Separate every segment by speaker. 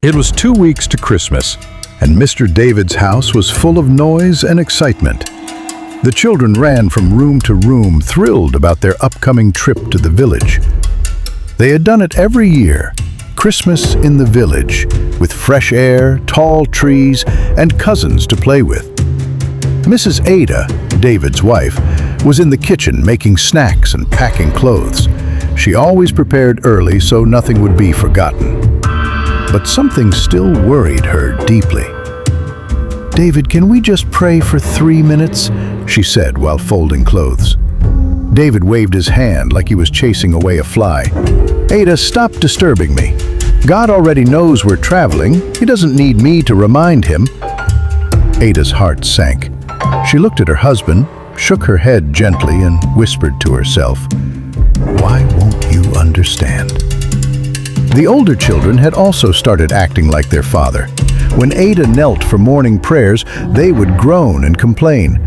Speaker 1: It was 2 weeks to Christmas, and Mr. David's house was full of noise and excitement. The children ran from room to room, thrilled about their upcoming trip to the village. They had done it every year, Christmas in the village, with fresh air, tall trees, and cousins to play with. Mrs. Ada, David's wife, was in the kitchen making snacks and packing clothes. She always prepared early so nothing would be forgotten. But something still worried her deeply. "David, can we just pray for 3 minutes?" she said while folding clothes. David waved his hand like he was chasing away a fly. "Ada, stop disturbing me. God already knows we're traveling. He doesn't need me to remind him." Ada's heart sank. She looked at her husband, shook her head gently, and whispered to herself, "Why won't you understand?" The older children had also started acting like their father. When Ada knelt for morning prayers, they would groan and complain.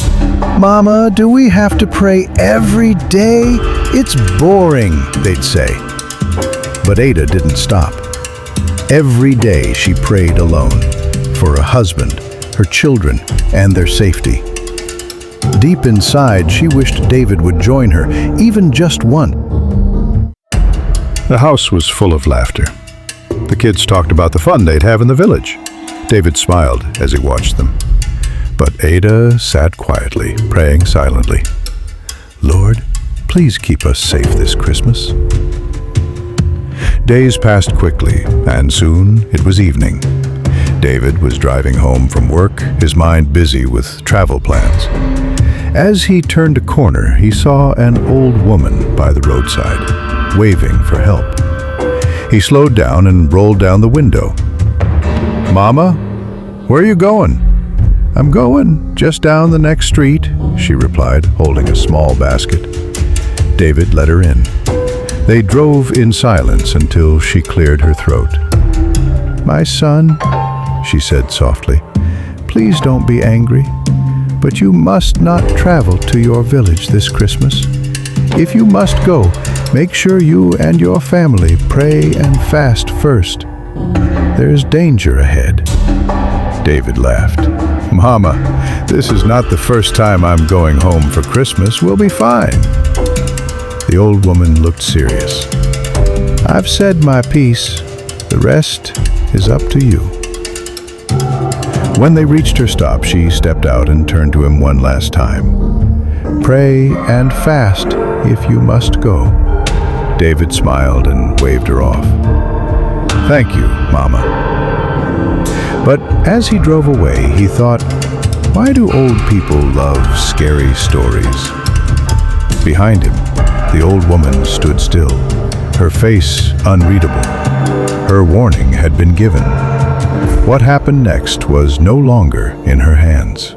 Speaker 1: "Mama, do we have to pray every day? It's boring," they'd say. But Ada didn't stop. Every day she prayed alone, for a husband, her children, and their safety. Deep inside, she wished David would join her, even just once. The house was full of laughter. The kids talked about the fun they'd have in the village. David smiled as he watched them. But Ada sat quietly, praying silently. "Lord, please keep us safe this Christmas." Days passed quickly, and soon it was evening. David was driving home from work, his mind busy with travel plans. As he turned a corner, he saw an old woman by the roadside, waving for help. He slowed down and rolled down the window. "Mama, where are you going?" "I'm going just down the next street," she replied, holding a small basket. David let her in. They drove in silence until she cleared her throat. "My son," she said softly, "please don't be angry, but you must not travel to your village this Christmas. If you must go, make sure you and your family pray and fast first. There's danger ahead." David laughed. "Mama, this is not the first time I'm going home for Christmas. We'll be fine." The old woman looked serious. "I've said my piece. The rest is up to you." When they reached her stop, she stepped out and turned to him one last time. "Pray and fast if you must go." David smiled and waved her off. "Thank you, Mama." But as he drove away, he thought, why do old people love scary stories? Behind him, the old woman stood still, her face unreadable. Her warning had been given. What happened next was no longer in her hands.